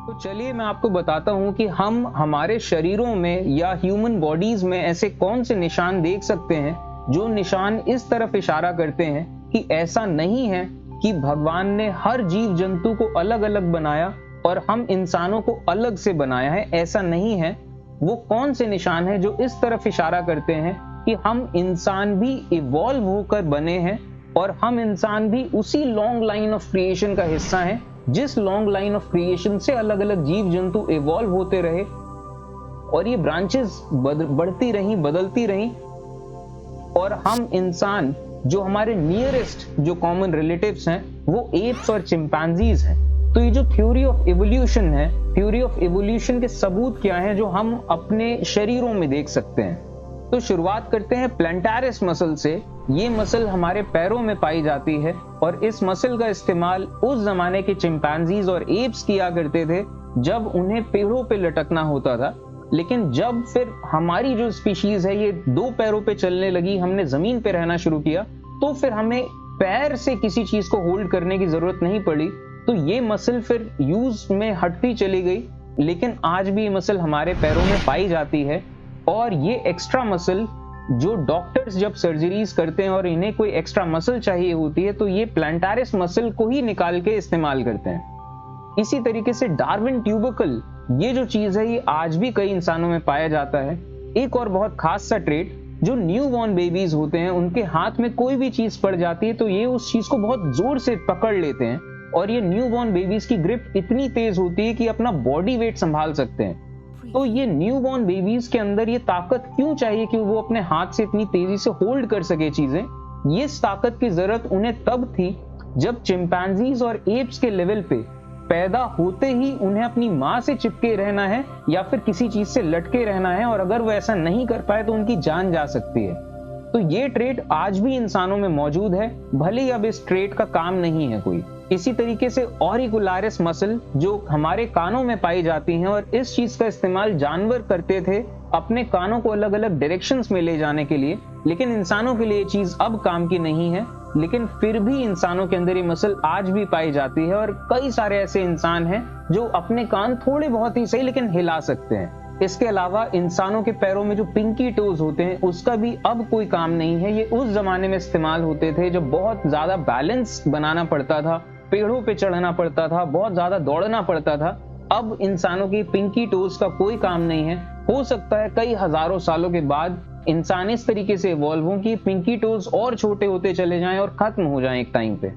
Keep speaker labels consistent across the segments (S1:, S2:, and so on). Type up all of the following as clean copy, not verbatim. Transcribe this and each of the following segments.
S1: तो चलिए मैं आपको बताता हूँ कि हम हमारे शरीरों में या ह्यूमन बॉडीज में ऐसे कौन से निशान देख सकते हैं जो निशान इस तरफ इशारा करते हैं कि ऐसा नहीं है कि भगवान ने हर जीव जंतु को अलग अलग बनाया और हम इंसानों को अलग से बनाया है। ऐसा नहीं है। वो कौन से निशान हैं जो इस तरफ इशारा करते हैं कि हम इंसान भी इवॉल्व होकर बने हैं और हम इंसान भी उसी लॉन्ग लाइन ऑफ क्रिएशन का हिस्सा हैं, जिस लॉन्ग लाइन ऑफ क्रिएशन से अलग अलग जीव जंतु इवॉल्व होते रहे और ये ब्रांचेस बढ़ती रही, बदलती रही, और हम इंसान जो हमारे नियरेस्ट जो कॉमन रिलेटिव्स हैं वो एप्स और चिंपैंजीज हैं। तो ये जो थ्योरी ऑफ इवोल्यूशन है, थ्योरी ऑफ इवोल्यूशन के सबूत क्या हैं जो हम अपने शरीरों में देख सकते हैं। तो शुरुआत करते हैं प्लैंटारिस मसल से। ये मसल हमारे पैरों में पाई जाती है और इस मसल का इस्तेमाल उस जमाने के चिंपैंजीज और एप्स किया करते थे जब उन्हें पेड़ों पे लटकना होता था। लेकिन जब फिर हमारी जो स्पीशीज है ये दो पैरों पे चलने लगी, हमने जमीन पे रहना शुरू किया, तो फिर हमें पैर से किसी चीज को होल्ड करने की जरूरत नहीं पड़ी। तो ये मसल फिर यूज में हटती चली गई, लेकिन आज भी ये मसल हमारे पैरों में पाई जाती है। और ये एक्स्ट्रा मसल जो डॉक्टर्स जब सर्जरीज करते हैं और इन्हें कोई एक्स्ट्रा मसल चाहिए होती है तो ये प्लैंटारिस मसल को ही निकाल के इस्तेमाल करते हैं। इसी तरीके से डार्विन ट्यूबरकल, ये जो चीज है ये आज भी कई इंसानों में पाया जाता है। एक और बहुत खास सा ट्रेट, जो न्यू बॉर्न बेबीज होते हैं उनके हाथ में कोई भी चीज पड़ जाती है तो ये उस चीज को बहुत जोर से पकड़ लेते हैं और ये न्यू बॉर्न बेबीज की ग्रिप इतनी तेज होती है कि अपना बॉडी वेट संभाल सकते हैं। तो ये न्यू बॉर्न बेबीज के अंदर ये ताकत क्यों चाहिए कि वो अपने हाथ से इतनी तेजी से होल्ड कर सके चीजें? ये ताकत की जरूरत उन्हें तब थी जब चिंपैंजीज और एप्स के लेवल पे पैदा होते ही उन्हें अपनी माँ से चिपके रहना है या फिर किसी चीज से लटके रहना है, और अगर वो ऐसा नहीं कर पाए तो उनकी जान जा सकती है। तो ये ट्रेट आज भी इंसानों में मौजूद है, भले ही अब इस ट्रेट का काम नहीं है कोई। इसी तरीके से ऑरिकुलारिस मसल जो हमारे कानों में पाई जाती हैं, और इस चीज का इस्तेमाल जानवर करते थे अपने कानों को अलग अलग डायरेक्शंस में ले जाने के लिए, लेकिन इंसानों के लिए ये चीज अब काम की नहीं है। लेकिन फिर भी इंसानों के अंदर ये मसल आज भी पाई जाती है और कई सारे ऐसे इंसान हैं जो अपने कान थोड़े बहुत ही सही लेकिन हिला सकते हैं। इसके अलावा इंसानों के पैरों में जो पिंकी टोज होते हैं उसका भी अब कोई काम नहीं है। ये उस जमाने में इस्तेमाल होते थे जब बहुत ज्यादा बैलेंस बनाना पड़ता था, पेड़ों पे चढ़ना पड़ता था, बहुत ज्यादा दौड़ना पड़ता था। अब इंसानों की पिंकी टोज का कोई काम नहीं है। हो सकता है कई हजारों सालों के बाद इंसान इस तरीके से इवॉल्व हो कि पिंकी टोज और छोटे होते चले जाएं और खत्म हो जाएं एक टाइम पे।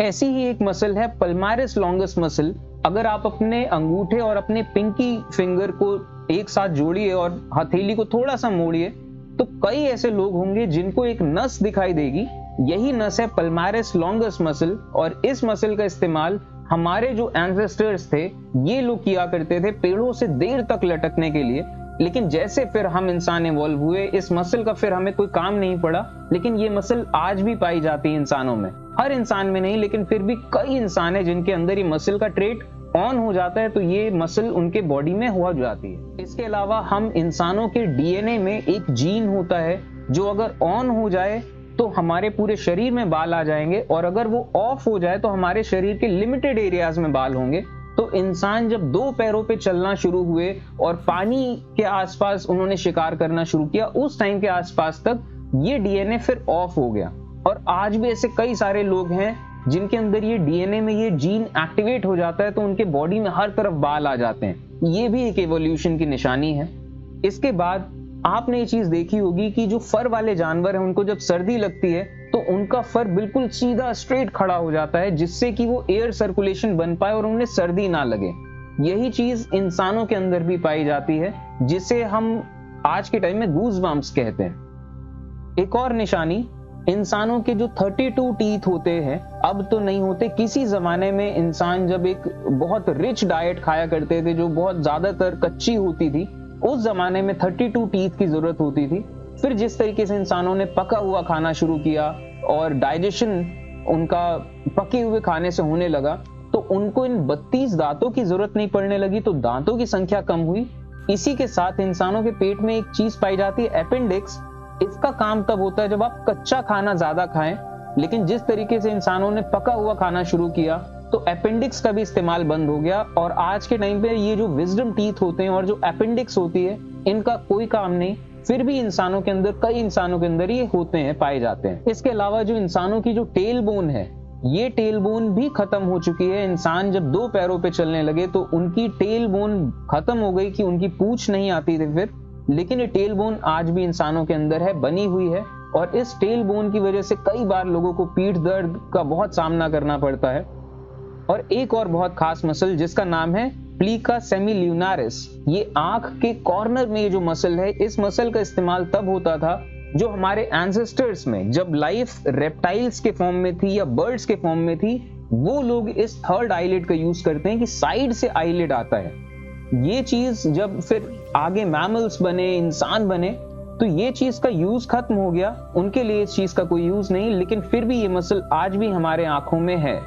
S1: ऐसी ही एक मसल है पल्मारिस लॉन्गस मसल। अगर आप अपने अंगूठे और अपने पिंकी फिंगर को एक साथ जोड़िए और हथेली को थोड़ा सा मोड़िए तो कई ऐसे लोग होंगे जिनको एक नस दिखाई देगी। यही नस है पल्मारिस लॉन्गस मसल, और इस मसल का इस्तेमाल हमारे जो एंसेस्टर्स थे ये लोग किया करते थे पेड़ों से देर तक लटकने के लिए। लेकिन जैसे फिर हम इंसान इवॉल्व हुए, इस मसल का फिर हमें कोई काम नहीं पड़ा, लेकिन ये मसल आज भी पाई जाती है इंसानों में। हर इंसान में नहीं, लेकिन फिर भी कई इंसान है जिनके अंदर ये मसल का ट्रेट ऑन हो जाता है तो ये मसल उनके बॉडी में हो जाती है। इसके अलावा हम इंसानों के डीएनए में एक जीन होता है जो अगर ऑन हो जाए तो हमारे पूरे शरीर में बाल आ जाएंगे, और अगर वो ऑफ हो जाए तो हमारे शरीर के लिमिटेड एरियाज में बाल होंगे। तो इंसान जब दो पैरों पे चलना शुरू हुए और पानी के आसपास उन्होंने शिकार करना शुरू किया, उस टाइम के आसपास तक ये डीएनए फिर ऑफ हो गया। और आज भी ऐसे कई सारे लोग हैं जिनके अंदर ये डीएनए में ये जीन एक्टिवेट हो जाता है तो उनके बॉडी में हर तरफ बाल आ जाते हैं। ये भी एक एवोल्यूशन की निशानी है। इसके बाद आपने ये चीज देखी होगी कि जो फर वाले जानवर हैं उनको जब सर्दी लगती है तो उनका फर बिल्कुल सीधा स्ट्रेट खड़ा हो जाता है, जिससे कि वो एयर सर्कुलेशन बन पाए और उन्हें सर्दी ना लगे। यही चीज इंसानों के अंदर भी पाई जाती है, जिसे हम आज के टाइम में गूज बम्प्स कहते हैं। एक और निशानी, इंसानों के जो 32 टीथ होते हैं, अब तो नहीं होते। किसी जमाने में इंसान जब एक बहुत रिच डाइट खाया करते थे जो बहुत ज्यादातर कच्ची होती थी, उस जमाने में 32 टीथ की जरूरत होती थी। फिर जिस तरीके से इंसानों ने पका हुआ खाना शुरू किया और डाइजेशन उनका पके हुए खाने से होने लगा तो उनको इन 32 दांतों की जरूरत नहीं पड़ने लगी, तो दांतों की संख्या कम हुई। इसी के साथ इंसानों के पेट में एक चीज पाई जाती है अपेंडिक्स। इसका काम तब होता है जब आप कच्चा खाना ज्यादा खाएं, लेकिन जिस तरीके से इंसानों ने पका हुआ खाना शुरू किया तो अपेंडिक्स का भी इस्तेमाल बंद हो गया और आज के टाइम पे ये जो विजडम टीथ होते हैं और जो अपेंडिक्स होती है, इनका कोई काम नहीं, फिर भी इंसानों के अंदर, कई इंसानों के अंदर ये होते हैं, पाए जाते हैं। इसके अलावा जो इंसानों की जो टेल बोन है, ये टेल बोन भी खत्म हो चुकी है। इंसान जब 2 पैरों पे चलने लगे तो उनकी टेल बोन खत्म हो गई कि उनकी पूंछ नहीं आती थी फिर, लेकिन ये टेल बोन आज भी इंसानों के अंदर है, बनी हुई है। और इस टेल बोन की वजह से कई बार लोगों को पीठ दर्द का बहुत सामना करना पड़ता है। और एक और बहुत खास मसल जिसका नाम है प्लीका सेमिल्यूनारिस, ये आंख के कॉर्नर में ये जो मसल है, इस मसल का इस्तेमाल तब होता था जो हमारे एंसेस्टर्स में, जब लाइफ रेप्टाइल्स के फॉर्म में थी या बर्ड्स के फॉर्म में थी, वो लोग इस थर्ड आईलिड का यूज करते हैं कि साइड से आईलिड आता है। ये चीज जब फिर आगे मैमल्स बने, इंसान बने, तो ये चीज का यूज खत्म हो गया, उनके लिए इस चीज का कोई यूज नहीं, लेकिन फिर भी ये मसल आज भी हमारे आंखों में है।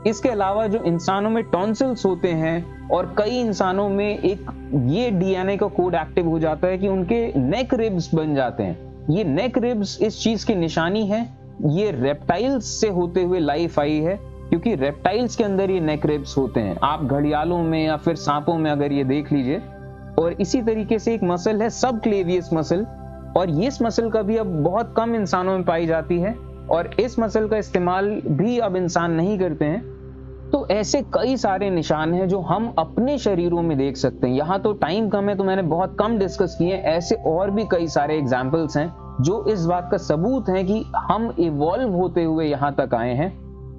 S1: इसके अलावा जो इंसानों में टॉन्सिल्स होते हैं और कई इंसानों में एक ये डीएनए का कोड एक्टिव हो जाता है कि उनके नेक रिब्स बन जाते हैं। ये नेक रिब्स इस चीज की निशानी है, ये रेप्टाइल्स से होते हुए लाइफ आई है, क्योंकि रेप्टाइल्स के अंदर ये नेक रिब्स होते हैं। आप घड़ियालों में या फिर सांपों में अगर ये देख लीजिए। और इसी तरीके से एक मसल है सबक्लेवियस मसल, और ये इस मसल का भी अब बहुत कम इंसानों में पाई जाती है और इस मसल का इस्तेमाल भी अब इंसान नहीं करते हैं। तो ऐसे कई सारे निशान हैं जो हम अपने शरीरों में देख सकते हैं। यहाँ तो टाइम कम है तो मैंने बहुत कम डिस्कस किए, ऐसे और भी कई सारे एग्जाम्पल्स हैं जो इस बात का सबूत है कि हम इवॉल्व होते हुए यहाँ तक आए हैं।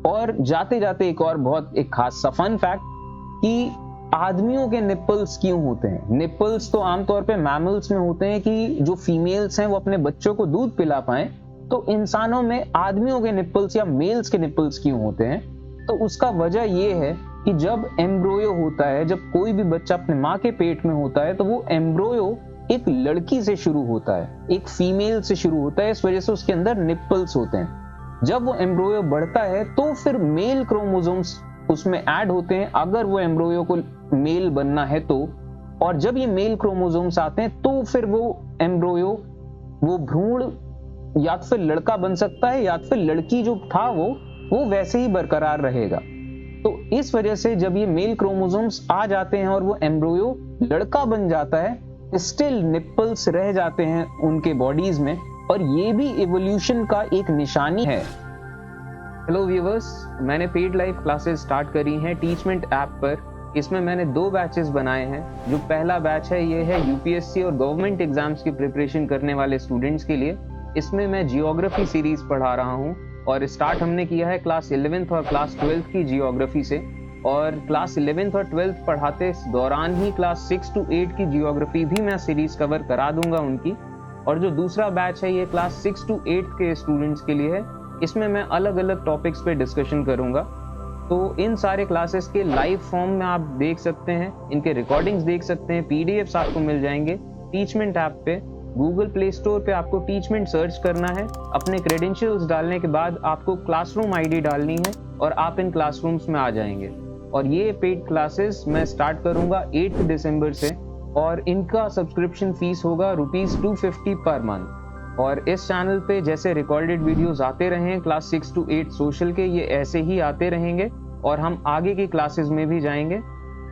S1: और जाते जाते एक और बहुत एक खास सा फन फैक्ट कि आदमियों के निप्पल्स क्यों होते हैं। निप्पल्स तो आमतौर पे मैमल्स में होते हैं कि जो फीमेल्स हैं वो अपने बच्चों को दूध पिला पाएं, तो इंसानों में आदमियों के निप्पल्स या मेल्स के निप्पल्स क्यों होते हैं? तो उसका वजह ये है कि जब एम्ब्रोयो होता है, जब कोई भी बच्चा अपने माँ के पेट में होता है, तो वो एम्ब्रोयो एक लड़की से शुरू होता है, एक फीमेल से शुरू होता है, इस वजह से उसके अंदर निप्पल्स होते हैं। जब वो एम्ब्रोयो बढ़ता है तो फिर मेल क्रोमोसोम्स उसमें ऐड होते हैं, अगर वो एम्ब्रोयो को मेल बनना है तो। और जब ये मेल क्रोमोसोम्स आते हैं तो फिर वो एम्ब्रोयो, वो भ्रूण या तो फिर लड़का बन सकता है या तो फिर लड़की जो था वो वैसे ही बरकरार रहेगा। तो इस वजह से जब ये मेल क्रोमोसोम्स आ जाते हैं और वो एम्ब्रोयो लड़का बन जाता है, स्टिल निप्पल्स रह जाते हैं उनके बॉडीज में, और ये भी इवोल्यूशन का एक निशानी है। हेलो व्यूअर्स, मैंने पेड लाइव क्लासेस स्टार्ट करी हैं टीचमेंट ऐप पर। इसमें मैंने 2 बैचेस बनाए हैं। जो पहला बैच है ये है यूपीएससी और गवर्नमेंट एग्जाम्स की प्रिपरेशन करने वाले स्टूडेंट्स के लिए। इसमें मैं जियोग्राफी सीरीज पढ़ा रहा हूँ और स्टार्ट हमने किया है क्लास 11th और क्लास 12th की जियोग्राफी से। और क्लास 11th और 12th पढ़ाते दौरान ही क्लास 6 to 8 की जियोग्राफी भी मैं सीरीज कवर करा दूंगा उनकी। और जो दूसरा बैच है ये क्लास 6 to 8 के स्टूडेंट्स के लिए है। इसमें मैं अलग अलग टॉपिक्स पे डिस्कशन करूंगा। तो इन सारे क्लासेस के लाइव फॉर्म में आप देख सकते हैं, इनके रिकॉर्डिंग्स देख सकते हैं, पीडीएफ्स आपको मिल जाएंगे टीचमेंट ऐप पे। गूगल प्ले स्टोर पे आपको टीचमेंट सर्च करना है। अपने क्रेडेंशियल्स डालने के बाद आपको क्लासरूम आईडी डालनी है और आप इन क्लासरूम्स में आ जाएंगे। और ये पेड क्लासेस मैं स्टार्ट करूंगा 8 दिसंबर से, और इनका सब्सक्रिप्शन फीस होगा ₹250 पर मंथ। और इस चैनल पे जैसे रिकॉर्डेड वीडियोस आते रहे हैं क्लास 6 to 8 सोशल के, ये ऐसे ही आते रहेंगे और हम आगे की क्लासेस में भी जाएंगे।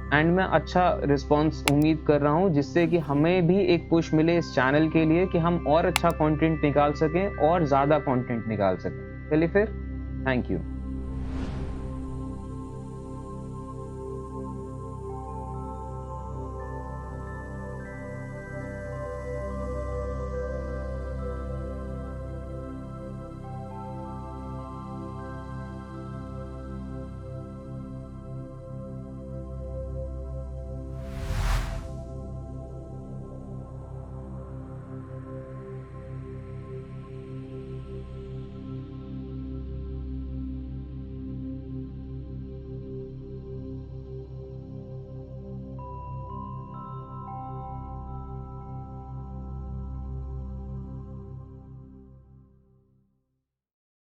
S1: एंड मैं अच्छा रिस्पांस उम्मीद कर रहा हूँ, जिससे कि हमें भी एक पुश मिले इस चैनल के लिए कि हम और अच्छा कंटेंट निकाल सकें और ज़्यादा कंटेंट निकाल सकें। चलिए फिर, थैंक यू।